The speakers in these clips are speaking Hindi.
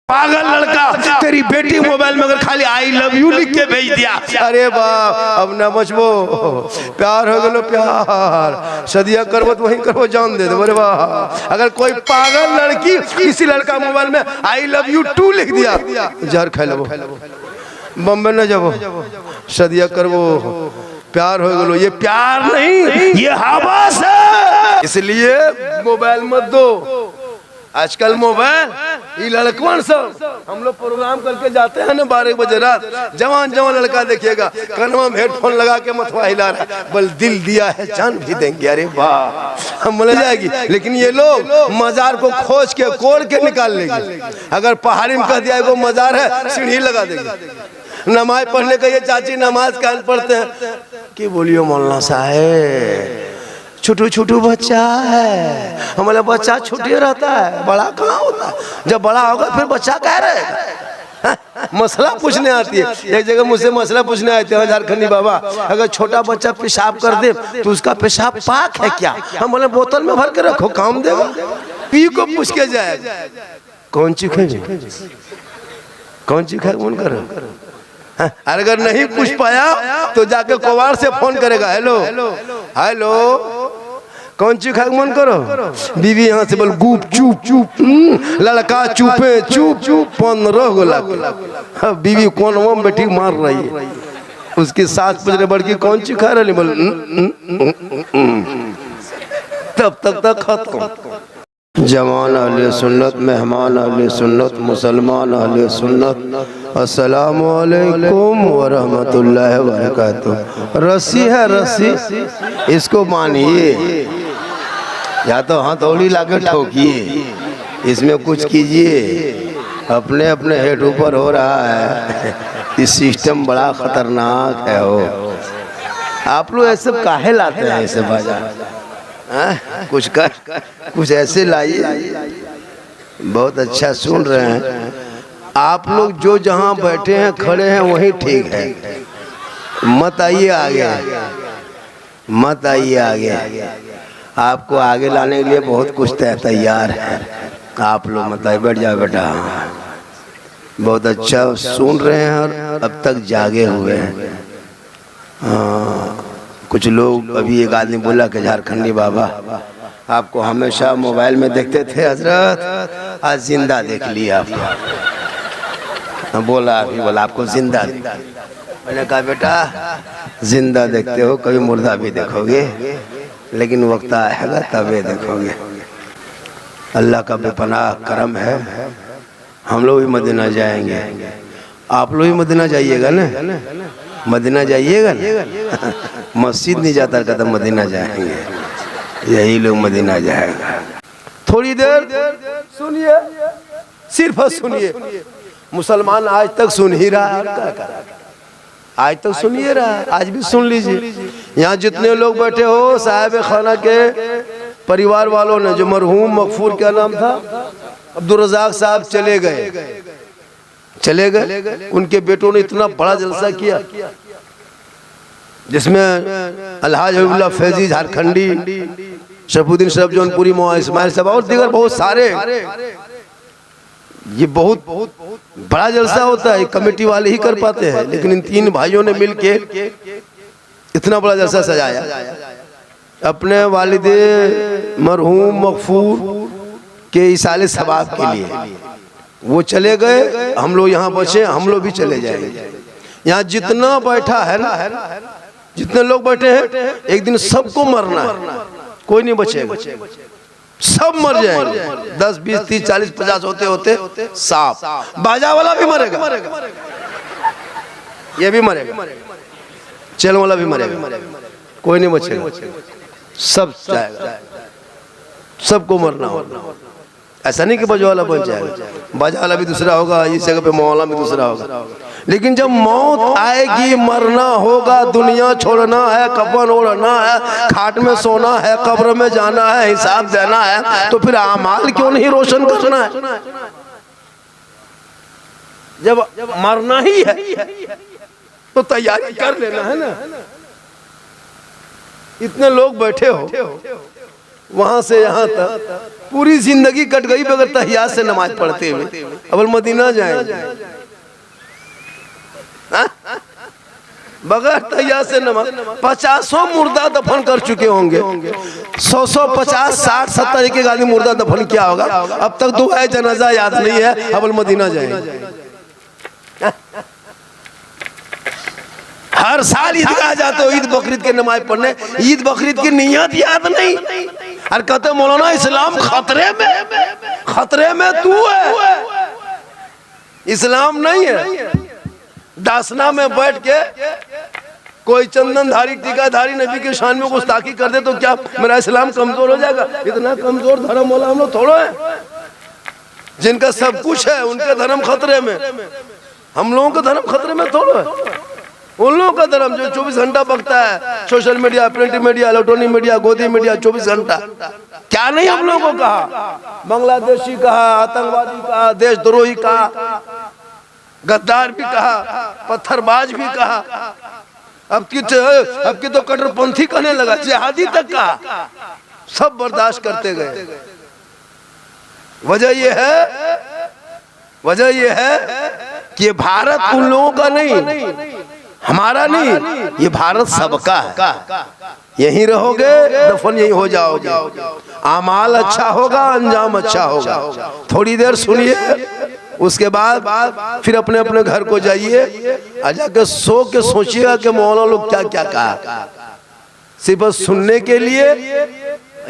पागल लड़का तेरी बेटी मोबाइल में अगर खाली आई लव यू लिख के भेज दिया, अरे बाप अब न बचबो, प्यार हो गलो प्यार, सदिया करबो तो वहीं करबो जान दे दो। अरे वाह, अगर कोई पागल लड़की किसी लड़का मोबाइल में आई लव यू 2 लिख दिया, जहर खा लो, बम्बे न जाबो, सदिया करबो, प्यार हो गलो। ये प्यार नहीं, ये हवस है। इसलिए मोबाइल मत दो। आजकल मोबाइल ये लड़कवन सब, हम लोग प्रोग्राम करके जाते हैं ना 12 बजे रात, जवान जवान लड़का देखिएगा कनवा में हेडफोन लगा के मथवा हिला रहा है, बोल दिल दिया है जान भी देंगे। अरे वाह, हम बोले जाएगी। लेकिन ये लोग मजार को खोज के कोड़ के निकाल लेंगे। अगर पहाड़ी में कह दिया वो मजार है, सीढ़ी लगा देंगे। नमाज पढ़ने का ये चाची नमाज कान पढ़ते हैं कि बोलियो मौलाना साहेब छोटू छोटू बच्चा है, हमारा बच्चा छोटे रहता है, बड़ा कहाँ होता है, जब बड़ा होगा फिर बच्चा कह रहे मसला पूछने आती है। एक जगह मुझसे मसला पूछने आते हैं झारखंडी बाबा, अगर छोटा बच्चा पेशाब कर दे तो उसका पेशाब पाक है क्या? हम बोले बोतल में भर के रखो, काम देगा। पी को पूछ के जाए कौन ची खाएगी, कौन ची खाए मन करो। अगर नहीं पूछ पाया तो जाके कोवार से फोन करेगा, हेलो हेलो कौन ची खाए मन करो। बीवी यहाँ से बोल गुप चुप चुप, लड़का चुपे चुप चुप 15 गोला। बीवी कौन वो बेटी मार रही है, उसकी सास पूछ रहे बड़की कौन ची खा रही, बोल तब तक खत्म। जवान अहले सुन्नत, मेहमान अहले सुन्नत, मुसलमान अहले सुन्नत, अस्सलामु अलैकुम व रहमतुल्लाहि व बरकातुहू। रस्सी है रस्सी, इसको मानिए या तो हथौड़ी लाके ठोकिए, इसमें कुछ कीजिए। अपने अपने हेड ऊपर हो रहा है, इस सिस्टम बड़ा खतरनाक है। हो आप लोग ऐसे काहे लाते हैं ऐसे बाजार, कुछ ऐसे लाइए। बहुत अच्छा सुन रहे हैं आप लोग, जो जहाँ बैठे हैं खड़े हैं वही ठीक है, मत आइए आगे, मत आइए आगे। आपको आगे लाने के लिए बहुत कुछ तैयार है, आप लोग मत आइए, बैठ जाओ बेटा। बहुत अच्छा सुन रहे हैं और अब तक जागे हुए हैं। कुछ लोग, अभी एक आदमी बोला कि झारखंडी बाबा आपको हमेशा मोबाइल में देखते थे हजरत, आज जिंदा देख लिया आपको। बोला अभी बोला आपको जिंदा, मैंने कहा बेटा जिंदा देखते हो, कभी मुर्दा भी देखोगे, लेकिन वक्त आएगा तभी देखोगे। अल्लाह का बेपनाह करम है, हम लोग भी मदीना जाएंगे, आप लोग भी मदीना जाइएगा ना, मदीना जाइएगा ना। मस्जिद नहीं जाता कहता मदीना जाएंगे, यही लोग मदीना जाएगा। थोड़ी देर सुनिए, सिर्फ सुनिए। मुसलमान आज तक सुन ही रहा है, आज तक सुनिए रहा है, आज भी सुन लीजिए। यहाँ जितने लोग बैठे हो, साहिब खाना के परिवार वालों ने, जो मरहूम मगफूर क्या नाम था, अब्दुल रज़ाक साहब चले गए, उनके बेटों ने इतना बड़ा जलसा किया जिसमें अलहाज हबीबुल्लाह फैजी झारखंडी, शफुद्दीन साहब जौनपुरी, इस्माइल साहब और दीगर बहुत सारे, ये बहुत बड़ा जलसा होता है, कमेटी वाले ही कर पाते हैं, लेकिन इन 3 भाइयों ने मिलके इतना बड़ा जलसा सजाया अपने वालिदे मरहूम मगफूर के इसाले सवाब के लिए। वो चले गए, हम लोग यहाँ बचे, हम लोग भी चले जाएंगे। यहाँ जितना बैठा है ना, जितने लोग बैठे हैं, एक दिन सबको मरना है, कोई नहीं बचेगा, सब मर जाएंगे। 10, 20, 30, 40, 50 होते होते साफ, बाजा वाला भी मरेगा, ये भी मरेगा, चल वाला भी मरेगा, कोई नहीं बचेगा, सब जाएगा, सबको मरना होगा। ऐसा नहीं कि बाजा वाला बच जाएगा, बाजा वाला भी दूसरा होगा, इस जगह पे मौला भी दूसरा होगा। लेकिन जब मौत आएगी, मरना होगा, दुनिया छोड़ना है, कफन ओढ़ना है, खाट में सोना है, कब्र में जाना है, हिसाब देना है, तो फिर आमाल क्यों नहीं रोशन करना है? जब मरना ही है तो तैयारी कर लेना है ना। इतने लोग बैठे हो, वहां से यहाँ तक पूरी जिंदगी कट गई बगैर तहियात से नमाज पढ़ते हुए। अब मदीना जाएंगे बगैर तहियात से नमाज। 50 मुर्दा दफन कर चुके होंगे, 100 50 60 70 एक आदमी मुर्दा दफन किया होगा। अब तक दुआ जनाजा याद नहीं है। अब मदीना जाएंगे। हर साल ईदगाह जाते हो ईद बकरीद के नमाज पढ़ने, ईद बकरीद की नियत याद नहीं। और कहते मौलाना इस्लाम खतरे में तू है। इस्लाम नहीं है। दासना में बैठ के कोई चंदनधारी टीकाधारी नबी के शान में गुस्ताखी कर दे तो क्या मेरा इस्लाम कमजोर हो जाएगा? इतना कमजोर धर्म वाला हम लोग थोड़ा है। जिनका सब कुछ है उनके धर्म खतरे में, हम लोगों का धर्म खतरे में थोड़ा है। उन लोगों का धर्म जो 24 घंटा बकता है, social media, print media, electronic media, गोदी मीडिया, 24 घंटा। क्या नहीं हम लोगों को कहा, बांग्लादेशी कहा, आतंकवादी कहा, देशद्रोही कहा, गद्दार भी कहा, पत्थरबाज भी कहा, अब की तो कट्टरपंथी कहने लगा, जिहादी तक कहा। सब बर्दाश्त करते गए। वजह यह है कि भारत उन लोगों का नहीं, हमारा नहीं, ये भारत सबका है। यहीं रहोगे दफन यहीं हो जाओगे। आमाल अच्छा होगा, अंजाम अच्छा होगा। थोड़ी देर सुनिए, उसके बाद फिर अपने अपने घर को जाइए और जाकर सो के सोचिएगा कि मौलाना लोग क्या क्या कहा। सिर्फ सुनने के लिए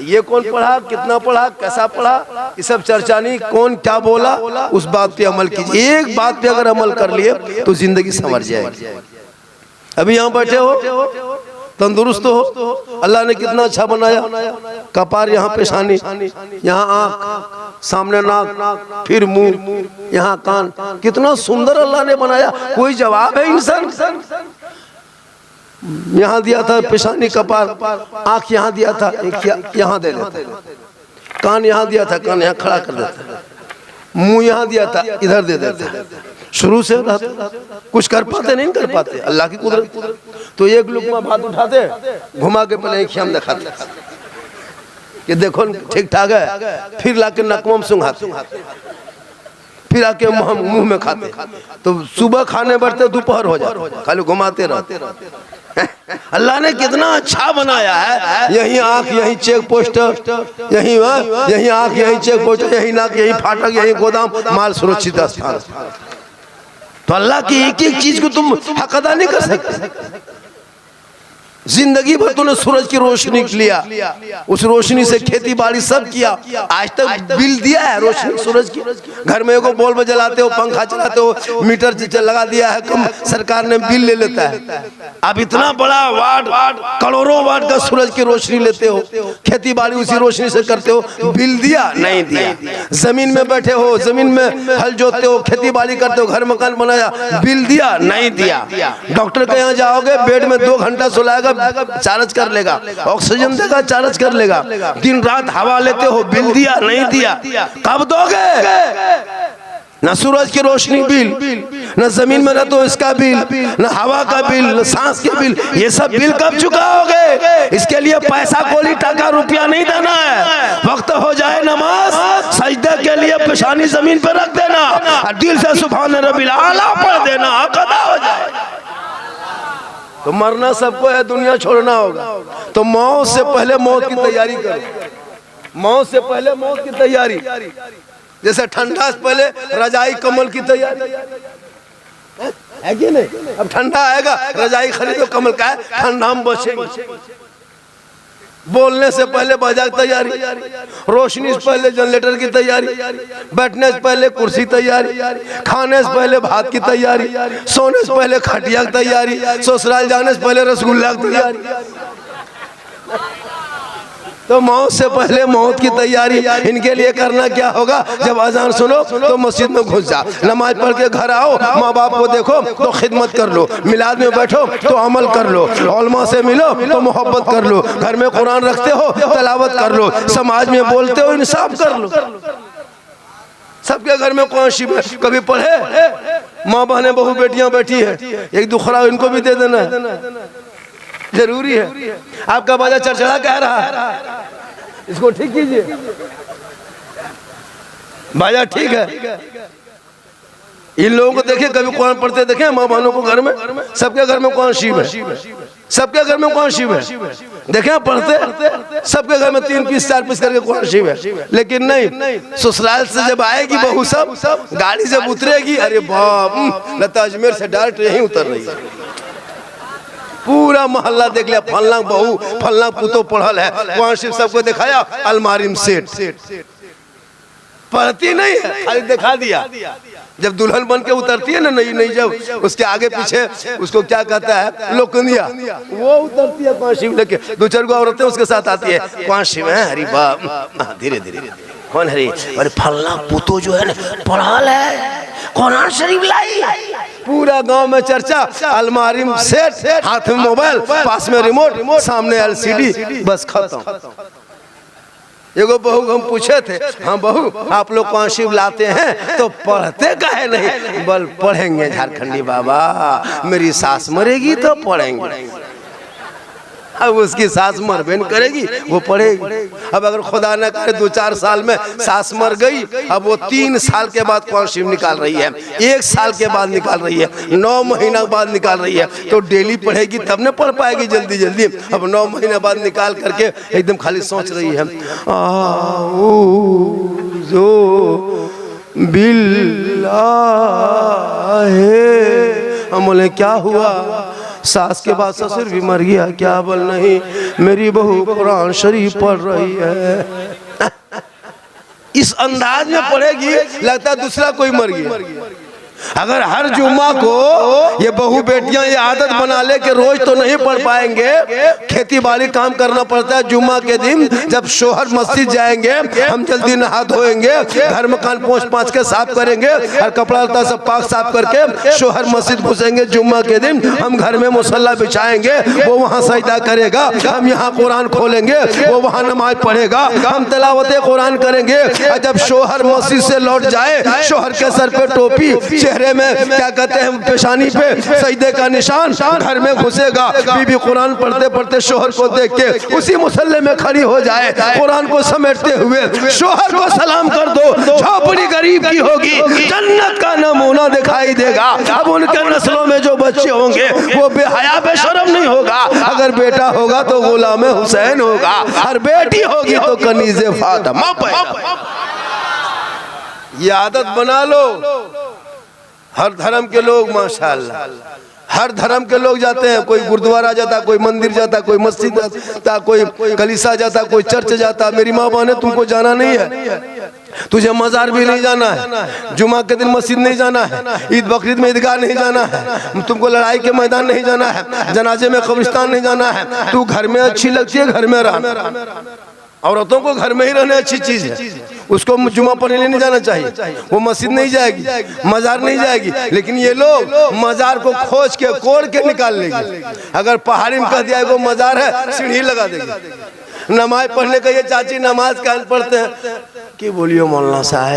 ये कौन पढ़ा, कितना पढ़ा, कैसा पढ़ा, ये सब चर्चा नहीं। कौन क्या बोला उस बात पे अमल कीजिए। एक बात पे अगर अमल कर लिए तो जिंदगी संवर जाएगी। अभी यहाँ बैठे हो, तंदुरुस्त हो, अल्लाह ने कितना अच्छा बनाया। कपार, यहाँ पेशानी, यहाँ आँख, सामने नाक, फिर मुंह, यहाँ कान, कितना सुंदर अल्लाह ने बनाया। कोई जवाब है इंसान? यहाँ दिया था पेशानी, कपार, आँख यहाँ दिया था, यहाँ दे देता, कान यहाँ दिया था, कान यहाँ खड़ा कर देता, मुंह यहाँ दिया था, इधर दे देता। शुरू से कुछ कर पाते नहीं कर पाते, अल्लाह की कुदरत। तो एक लुकमा भात उठाते, घुमा के पहले एक शाम दिखाते कि देखो ठीक ठाक है, फिर लाके नकमा में सुंघाते, फिर आके मुंह में खाते। तो सुबह खाने बैठते दोपहर हो जाता, खाली घुमाते रहते। अल्लाह ने कितना अच्छा बनाया है। यही आंख, यही चेक पोस्ट, यही आंख, यही चेक पोस्ट, यही नाक, यही फाटक, यही गोदाम, माल सुरक्षित स्थान। तो अल्लाह की एक एक चीज को तुम हक अदा नहीं कर सकते। जिंदगी भर तूने सूरज की रोशनी लिया, उस रोशनी से खेती बाड़ी सब किया, आज तक बिल दिया है रोशनी सूरज की? घर में को बल्ब जलाते हो, पंखा चलाते हो, मीटर लगा दिया है, कम सरकार ने बिल ले लेता है। अब इतना बड़ा वाट, करोड़ों वाट का सूरज की रोशनी लेते हो, खेती बाड़ी उसी रोशनी से करते हो, बिल दिया? नहीं दिया। जमीन में बैठे हो, जमीन में हल जोतते हो, खेती बाड़ी करते हो, घर मकान बनाया, बिल दिया? नहीं दिया। डॉक्टर के यहाँ जाओगे, बेड में 2 घंटा सुलाएगा, चार्ज कर लेगा, ऑक्सीजन देगा, चार्ज कर लेगा, दिन रात हवा लेते हो, बिल दिया? नहीं दिया। कब दोगे? न सूरज की रोशनी बिल, न जमीन में रहते हो इसका बिल, न हवा का बिल, न सांस के बिल, ये सब बिल कब चुकाओगे? इसके लिए पैसा कोली टका रुपया नहीं देना है। वक्त हो जाए नमाज, सजदे के लिए पेशानी जमीन पर रख देना और दिल से सुभान रब्बिल आला पढ़ देना, हक अदा हो जाए। तो मरना सबको है, दुनिया छोड़ना होगा। तो मौत से पहले मौत की तैयारी करो, मौत से पहले मौत की तैयारी। जैसे ठंडा से पहले रजाई कमल की तैयारी है कि नहीं? अब ठंडा आएगा, रजाई खरीदो कमल का है, ठंडा में बचेंगे। बोलने से पहले बाजा की तैयारी, रोशनी से पहले जनरेटर की तैयारी, बैठने से पहले कुर्सी तैयारी, खाने से पहले भात की तैयारी, सोने से पहले खटिया की तैयारी, ससुराल जाने से पहले रसगुल्ला की तैयारी। तो मौत से पहले मौत की तैयारी। इनके लिए करना क्या होगा? जब अजान सुनो तो मस्जिद में घुस जा, नमाज पढ़ के घर आओ, माँ बाप को देखो तो खिदमत कर लो, मिलाद में बैठो तो अमल कर लो, उलमा से मिलो तो मोहब्बत कर लो, घर में कुरान रखते हो तलावत कर लो, समाज में बोलते हो इंसाफ कर लो। सबके घर में कौन सी कभी पढ़े? माँ बहने बहू बेटियां बैठी है, एक दुखरा इनको भी दे देना है, जरूरी है। आपका बाजा चरचरा कह रहा है, इसको ठीक कीजिए भाईजा, ठीक है। इन लोगों को देखिए, कभी कुरान पढ़ते देखे माँ बहनों को घर में? सबके घर में कुरान शिव है, सबके घर में कुरान शिव है। देखे पढ़ते सबके घर में 3 पीस 4 पीस करके कुरान शिव है। लेकिन नहीं, ससुराल से जब आएगी बहू सब गाड़ी जब उतरेगी, अरे बाप, लता अजमेर से डायरेक्ट यहीं उतर रही है। पूरा मोहल्ला देख लिया, फलना बहू फलना पुतो पढ़ल है, कुरान शिव सबको दिखाया, अलमारी में सेट। पढ़ती नहीं है, खाली दिखा दिया। जब दुल्हन बन के उतरती है ना नई जब उसके आगे पीछे उसको क्या कहता है, लोकनिया, वो उतरती है कुरान शिव लेके। 2-4 गो औरतें उसके साथ आती है, कुरान शिव है, हरी बाप, धीरे धीरे कौन हरी, अरे फलना पुतो जो है ना पढ़ल है, कुरान शरीफ लाई। पूरा गांव में चर्चा, अलमारी में सेट, हाथ में मोबाइल, पास में रिमोट, सामने LCD, बस खत्म। एगो बहू हम पूछे थे, हाँ बहू आप लोग कुरान शिव लाते हैं तो पढ़ते काहे नहीं? बल पढ़ेंगे झारखंडी बाबा, मेरी सास मरेगी तो पढ़ेंगे। अब उसकी सास मरबे न करेगी, वो पढ़ेगी। अब अगर खुदा न करे 2-4 साल में सास मर गई, अब वो 3 साल के बाद कुरान शिव निकाल रही है, 1 साल के बाद निकाल रही है, 9 महीना बाद निकाल रही है, तो डेली पढ़ेगी तब न पढ़ पाएगी जल्दी। अब 9 महीना बाद निकाल करके एकदम खाली सोच रही है, जो बिल्लाह। हम बोले क्या हुआ? सास के बाद ससुर भी मर गया क्या? बोल नहीं, मेरी बहू कुरान शरीफ पढ़ रही है। इस अंदाज में पढ़ेगी, लगता है दूसरा कोई मर गया। अगर हर जुम्मा को ये बहू बेटियां ये आदत बना ले कि रोज तो नहीं पढ़ पाएंगे, खेती बाड़ी काम करना पड़ता है, जुम्मा के दिन जब शोहर मस्जिद जाएंगे, हम जल्दी नहा धोएंगे, घर में कान पोंछ पाँच के साफ करेंगे और कपड़ा लता सब पाक साफ करके शोहर मस्जिद घुसेंगे। जुम्मा के दिन हम घर में मुसल्ला बिछाएंगे, वो वहाँ सजदा करेगा, हम यहाँ कुरान खोलेंगे, वो वहाँ नमाज पढ़ेगा, हम तिलावत कुरान करेंगे। और जब शोहर मस्जिद से लौट जाए, शोहर के सर पे टोपी, चेहरे में क्या कहते हैं पेशानी पे सजदे का निशान, घर में घुसेगा, बीबी कुरान पढ़ते पढ़ते शोहर को देख के उसी मुसल्ले में खड़ी हो जाए, कुरान को समेटते हुए शोहर को सलाम कर दो, झोपड़ी गरीब की होगी, जन्नत का नमूना दिखाई देगा। अब उनके नस्लों में जो बच्चे होंगे वो बेहया बेशरम नहीं होगा, अगर बेटा होगा तो गुलाम हुसैन होगा, और बेटी होगी तो कनीज़े फातिमा। ये आदत बना लो। हर धर्म के लोग माशाअल्लाह, हर धर्म के लोग जाते हैं, कोई गुरुद्वारा जाता, कोई मंदिर जाता, कोई मस्जिद जाता, कोई कलीसा जाता, कोई चर्च जाता। मेरी माँ बहने तुमको जाना नहीं है, तुझे मजार भी नहीं जाना है, जुमा के दिन मस्जिद नहीं जाना है, ईद बकरीद में ईदगाह नहीं जाना है, तुमको लड़ाई के मैदान नहीं जाना है, जनाजे में कब्रिस्तान नहीं जाना है। तू घर में अच्छी लगती है, घर में रह। औरतों को घर में ही रहने अच्छी चीज है, उसको जुमा पढ़ने नहीं जाना चाहिए, वो मस्जिद नहीं जाएगी, मजार नहीं जाएगी। लेकिन ये लोग मजार को खोज के कोड़ के निकाल लेंगे। अगर पहाड़ी में कह दिया वो मजार है, सीढ़ी लगा देंगे। नमाज पढ़ने का ये चाची नमाज कान पढ़ते हैं कि बोलियो मौलाना साहब।